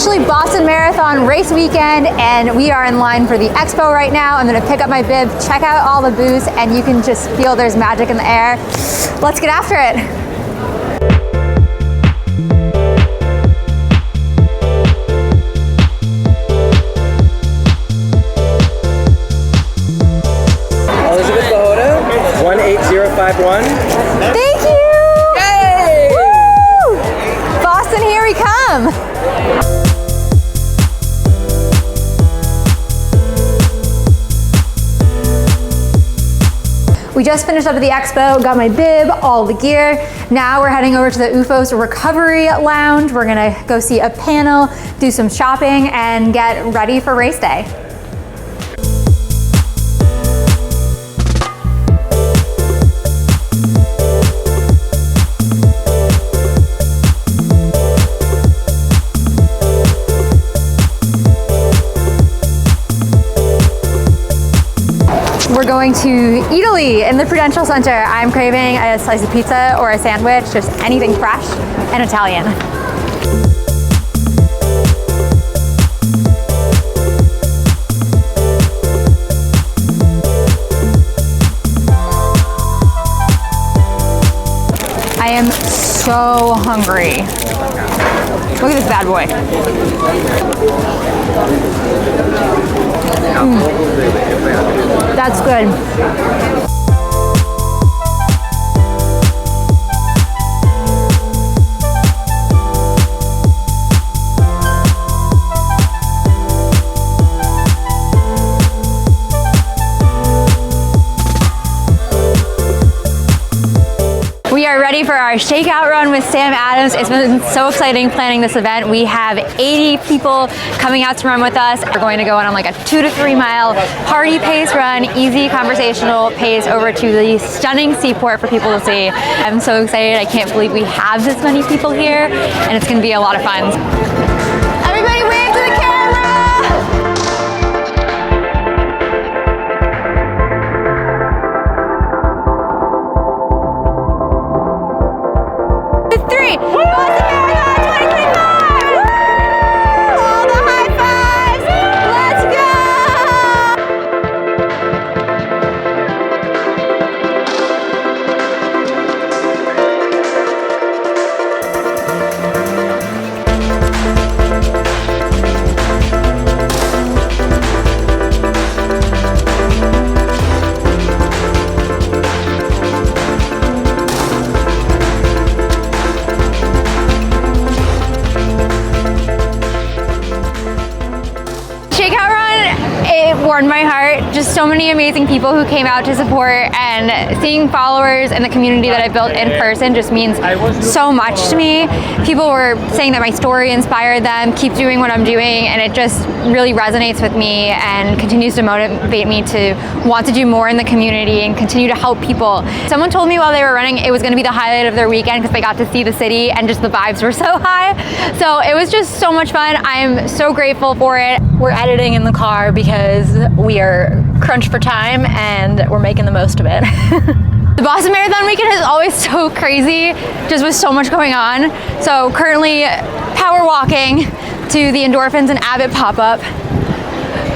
officially Boston Marathon race weekend, and we are in line for the Expo right now. I'm gonna pick up my bib, check out all the booths, and you can just feel there's magic in the air. Let's get after it. Elizabeth Bahoda, 18051. Thank you! Yay! Woo! Boston, here we come! We just finished up at the Expo, got my bib, all the gear. Now we're heading over to the UFOS Recovery Lounge. We're gonna go see a panel, do some shopping, and get ready for race day. We're going to Italy in the Prudential Center. I'm craving a slice of pizza or a sandwich, just anything fresh and Italian. I am so hungry. Look at this bad boy. That's good. We are ready for our Shakeout run with Sam Adams. It's been so exciting planning this event. We have 80 people coming out to run with us. We're going to go on like a 2 to 3 mile party pace run, easy conversational pace over to the stunning seaport for people to see. I'm so excited. I can't believe we have this many people here, and it's going to be a lot of fun. Everybody wave to the camera! Three. Boston Marathon 2025! Woo! All the high fives! Let's go! Warmed my heart. Just so many amazing people who came out to support, and seeing followers and the community that I built in person just means so much to me. People were saying that my story inspired them, keep doing what I'm doing, and it just really resonates with me and continues to motivate me to want to do more in the community and continue to help people. Someone told me while they were running it was going to be the highlight of their weekend because they got to see the city and just the vibes were so high. So it was just so much fun. I'm so grateful for it. We're editing in the car because we are crunched for time and we're making the most of it. The Boston Marathon weekend is always so crazy, just with so much going on. So currently power walking to the Endorphins and Abbott pop-up.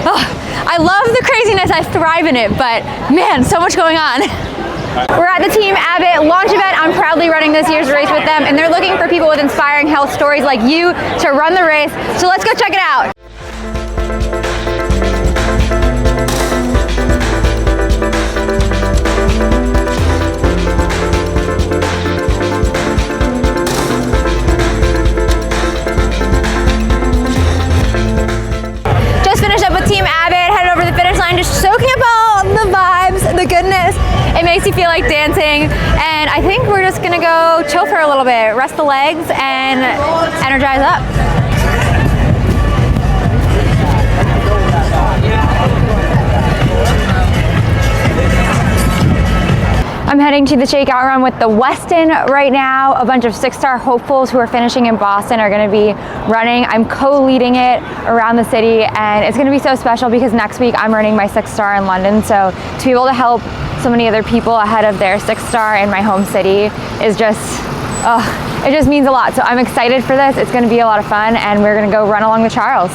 Oh, I love the craziness, I thrive in it, but man, so much going on. We're at the Team Abbott launch event. I'm proudly running this year's race with them, and they're looking for people with inspiring health stories like you to run the race. So let's go check it out. Just soaking up all the vibes, the goodness. It makes you feel like dancing, and I think we're just gonna go chill for a little bit, rest the legs, and energize up. I'm heading to the Shakeout run with the Westin right now. A bunch of 6-star hopefuls who are finishing in Boston are gonna be running. I'm co-leading it around the city, and it's gonna be so special because next week I'm running my 6-star in London. So to be able to help so many other people ahead of their 6-star in my home city is just, it just means a lot. So I'm excited for this. It's gonna be a lot of fun, and we're gonna go run along the Charles.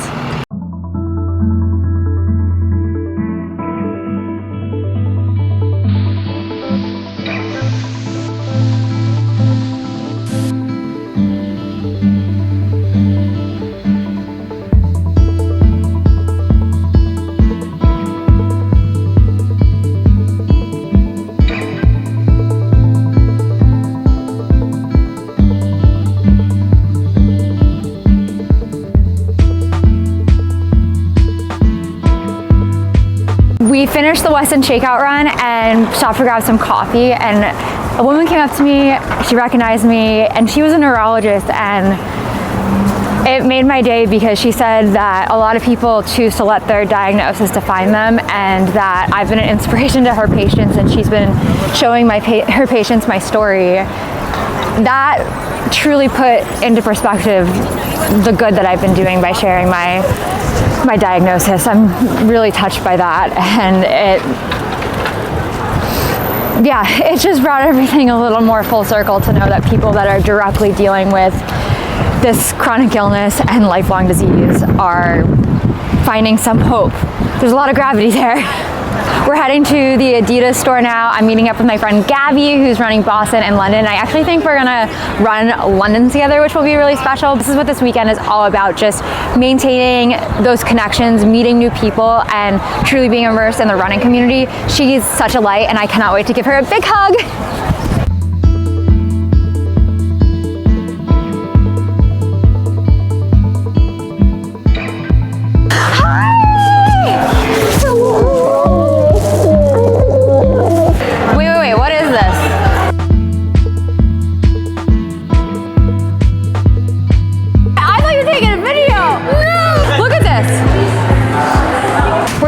We finished the Westin Shakeout run and stopped to grab some coffee, and a woman came up to me, she recognized me, and she was a neurologist, and it made my day because she said that a lot of people choose to let their diagnosis define them, and that I've been an inspiration to her patients, and she's been showing her patients my story. That truly put into perspective the good that I've been doing by sharing my diagnosis. I'm really touched by that, and it just brought everything a little more full circle to know that people that are directly dealing with this chronic illness and lifelong disease are finding some hope. There's a lot of gravity there. We're heading to the Adidas store now. I'm meeting up with my friend Gabby, who's running Boston and London. I actually think we're gonna run London together, which will be really special. This is what this weekend is all about, just maintaining those connections, meeting new people, and truly being immersed in the running community. She's such a light, and I cannot wait to give her a big hug.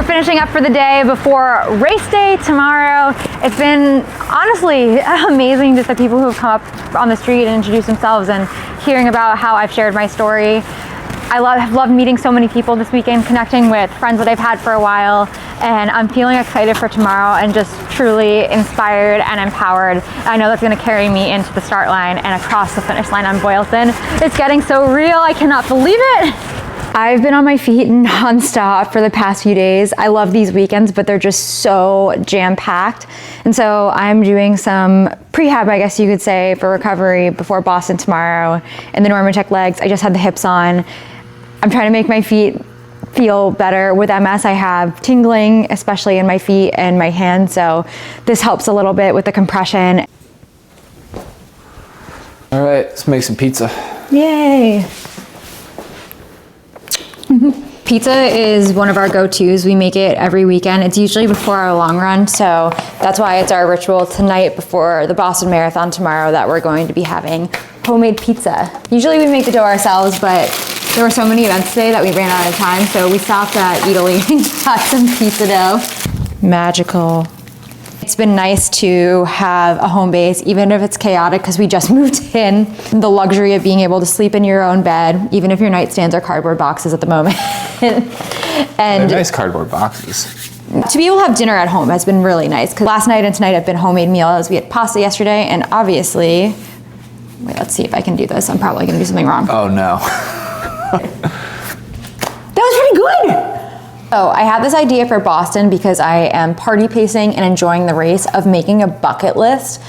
Finishing up for the day before race day tomorrow. It's been honestly amazing, just the people who have come up on the street and introduced themselves and hearing about how I've shared my story. Have loved meeting so many people this weekend, connecting with friends that I've had for a while, and I'm feeling excited for tomorrow and just truly inspired and empowered. I know that's going to carry me into the start line and across the finish line on Boylston. It's getting so real, I cannot believe it. I've been on my feet nonstop for the past few days. I love these weekends, but they're just so jam-packed. And so I'm doing some prehab, I guess you could say, for recovery before Boston tomorrow. And the Normatec legs, I just had the hips on. I'm trying to make my feet feel better. With MS, I have tingling, especially in my feet and my hands. So this helps a little bit with the compression. All right, let's make some pizza. Yay. Pizza is one of our go-tos. We make it every weekend. It's usually before our long run, so that's why it's our ritual tonight before the Boston Marathon tomorrow that we're going to be having homemade pizza. Usually we make the dough ourselves, but there were so many events today that we ran out of time, so we stopped at Italy and got some pizza dough. Magical. It's been nice to have a home base, even if it's chaotic, because we just moved in. The luxury of being able to sleep in your own bed, even if your nightstands are cardboard boxes at the moment. And nice cardboard boxes. To be able to have dinner at home has been really nice, because last night and tonight have been homemade meals. We had pasta yesterday, and obviously, wait, let's see if I can do this. I'm probably gonna do something wrong. Oh no. That was pretty good. So I had this idea for Boston because I am party pacing and enjoying the race of making a bucket list.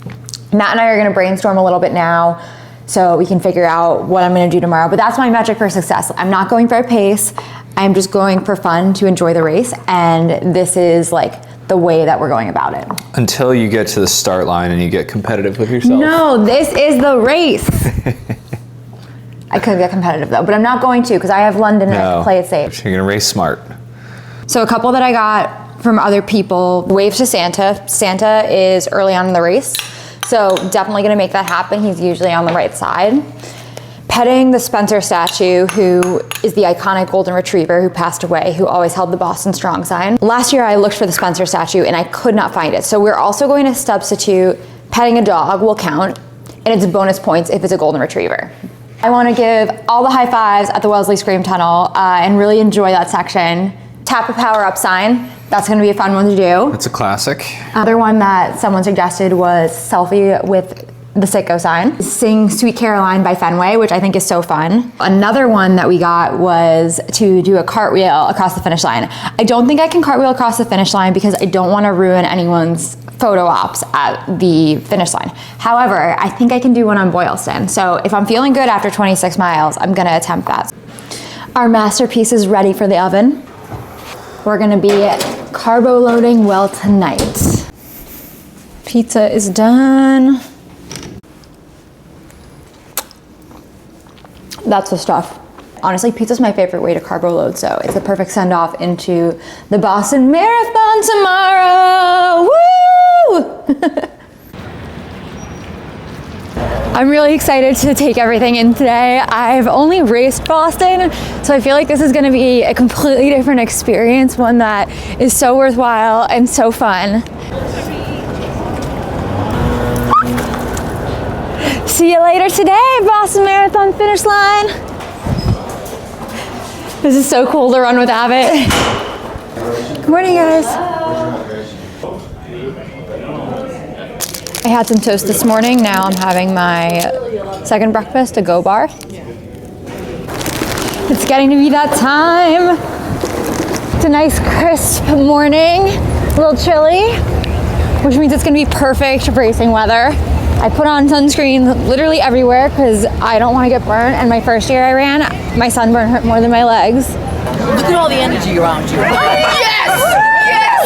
Matt and I are gonna brainstorm a little bit now so we can figure out what I'm gonna do tomorrow, but that's my metric for success. I'm not going for a pace, I'm just going for fun to enjoy the race, and this is like the way that we're going about it. Until you get to the start line and you get competitive with yourself. No, this is the race. I could get competitive though, but I'm not going to because I have London and I have to play it safe. You're gonna race smart. So a couple that I got from other people, waves to Santa. Santa is early on in the race, so definitely gonna make that happen. He's usually on the right side. Petting the Spencer statue, who is the iconic golden retriever who passed away, who always held the Boston Strong sign. Last year I looked for the Spencer statue and I could not find it. So we're also going to substitute petting a dog will count, and it's bonus points if it's a golden retriever. I wanna give all the high fives at the Wellesley Scream Tunnel and really enjoy that section. Tap a power up sign. That's gonna be a fun one to do. It's a classic. Other one that someone suggested was selfie with the Sicko sign. Sing Sweet Caroline by Fenway, which I think is so fun. Another one that we got was to do a cartwheel across the finish line. I don't think I can cartwheel across the finish line because I don't want to ruin anyone's photo ops at the finish line. However, I think I can do one on Boylston. So if I'm feeling good after 26 miles, I'm gonna attempt that. Our masterpiece is ready for the oven. We're gonna be carbo loading well tonight. Pizza is done. That's the stuff. Honestly, pizza's my favorite way to carbo load, so it's the perfect send-off into the Boston Marathon tomorrow. Woo! I'm really excited to take everything in today. I've only raced Boston, so I feel like this is gonna be a completely different experience, one that is so worthwhile and so fun. See you later today, Boston Marathon finish line. This is so cool to run with Abbott. Good morning, guys. I had some toast this morning. Now I'm having my second breakfast, a Go Bar. It's getting to be that time. It's a nice crisp morning, a little chilly, which means it's gonna be perfect racing weather. I put on sunscreen literally everywhere because I don't want to get burnt. And my first year I ran, my sunburn hurt more than my legs. Look at all the energy around you. Yes! Yes!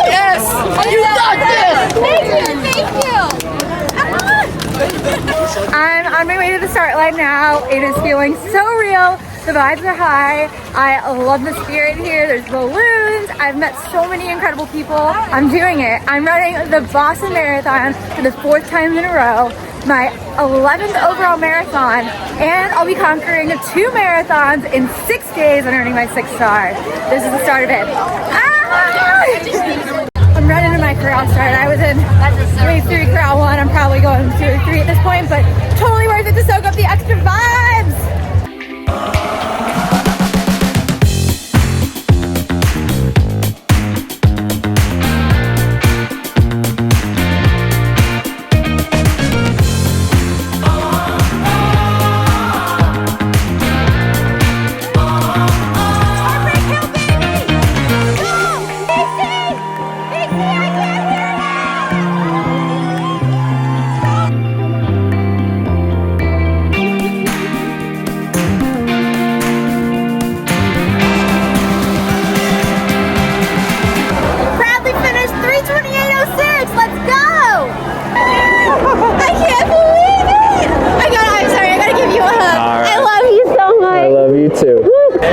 Yes! Yes! You got this! Thank you! I'm on my way to the start line now. It is feeling so real. The vibes are high. I love the spirit here. There's balloons. I've met so many incredible people. I'm doing it. I'm running the Boston Marathon for the 4th time in a row, my 11th overall marathon, and I'll be conquering 2 marathons in 6 days and earning my 6th star. This is the start of it. Ah! I'm running to my corral start. I was in race 3, corral 1. I'm probably going 2 or 3 at this point, but totally worth it to soak up the extra vibes.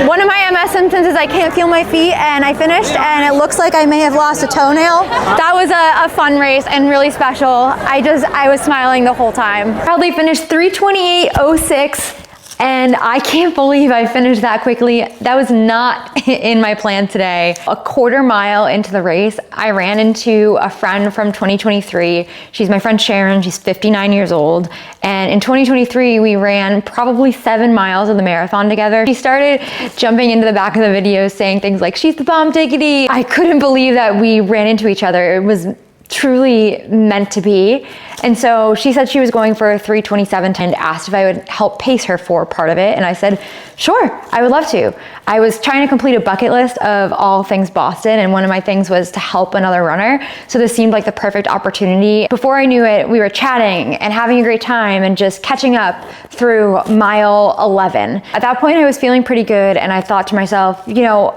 One of my MS symptoms is I can't feel my feet, and I finished and it looks like I may have lost a toenail. That was a fun race and really special. I was smiling the whole time. Proudly finished 3:28:06. And I can't believe I finished that quickly. That was not in my plan today. A quarter mile into the race, I ran into a friend from 2023. She's my friend Sharon, she's 59 years old. And in 2023, we ran probably 7 miles of the marathon together. She started jumping into the back of the video saying things like, "She's the bomb diggity." I couldn't believe that we ran into each other. It was truly meant to be. And so she said she was going for a 3:27 and asked if I would help pace her for part of it. And I said, sure, I would love to. I was trying to complete a bucket list of all things Boston, and one of my things was to help another runner. So this seemed like the perfect opportunity. Before I knew it, we were chatting and having a great time and just catching up through mile 11. At that point, I was feeling pretty good, and I thought to myself, you know,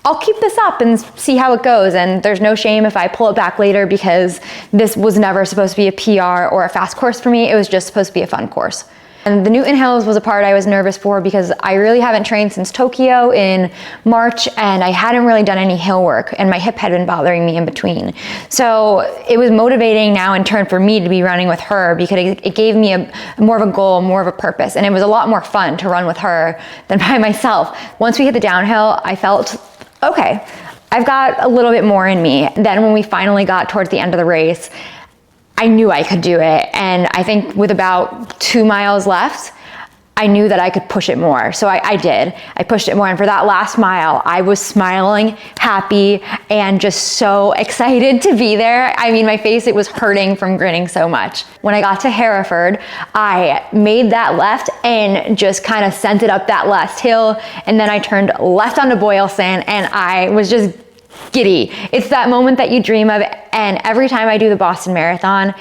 I'll keep this up and see how it goes, and there's no shame if I pull it back later, because this was never supposed to be a PR or a fast course for me. It was just supposed to be a fun course. And the Newton Hills was a part I was nervous for because I really haven't trained since Tokyo in March, and I hadn't really done any hill work, and my hip had been bothering me in between. So it was motivating now in turn for me to be running with her, because it gave me more of a goal, more of a purpose, and it was a lot more fun to run with her than by myself. Once we hit the downhill, I felt, okay, I've got a little bit more in me. Then when we finally got towards the end of the race, I knew I could do it. And I think with about 2 miles left, I knew that I could push it more. So I did. I pushed it more. And for that last mile, I was smiling, happy, and just so excited to be there. I mean, my face, it was hurting from grinning so much. When I got to Hereford, I made that left and just kind of sent it up that last hill. And then I turned left onto Boylston, and I was just giddy. It's that moment that you dream of. And every time I do the Boston Marathon,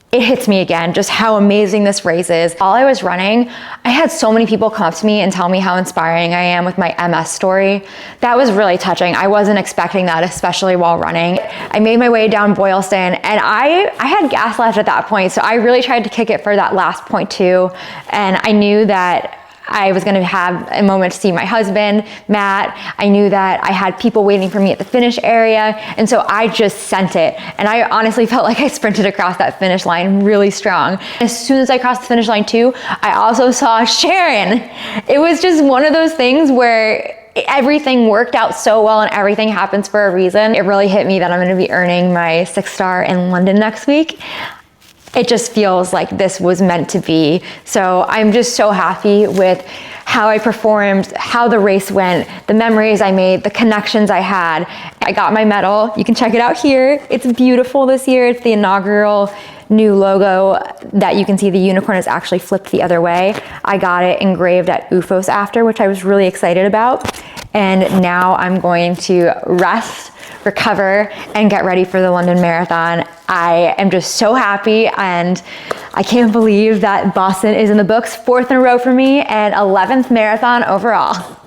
it hits me again, just how amazing this race is. While I was running, I had so many people come up to me and tell me how inspiring I am with my MS story. That was really touching. I wasn't expecting that, especially while running. I made my way down Boylston, and I had gas left at that point, so I really tried to kick it for that last point too. And I knew that I was gonna have a moment to see my husband, Matt. I knew that I had people waiting for me at the finish area. And so I just sent it. And I honestly felt like I sprinted across that finish line really strong. As soon as I crossed the finish line too, I also saw Sharon. It was just one of those things where everything worked out so well and everything happens for a reason. It really hit me that I'm gonna be earning my 6th star in London next week. It just feels like this was meant to be. So I'm just so happy with how I performed, how the race went, the memories I made, the connections I had. I got my medal. You can check it out here. It's beautiful this year. It's the inaugural new logo that you can see the unicorn is actually flipped the other way. I got it engraved at UFOS after, which I was really excited about. And now I'm going to rest, recover, and get ready for the London Marathon. I am just so happy, and I can't believe that Boston is in the books, 4th in a row for me and 11th marathon overall.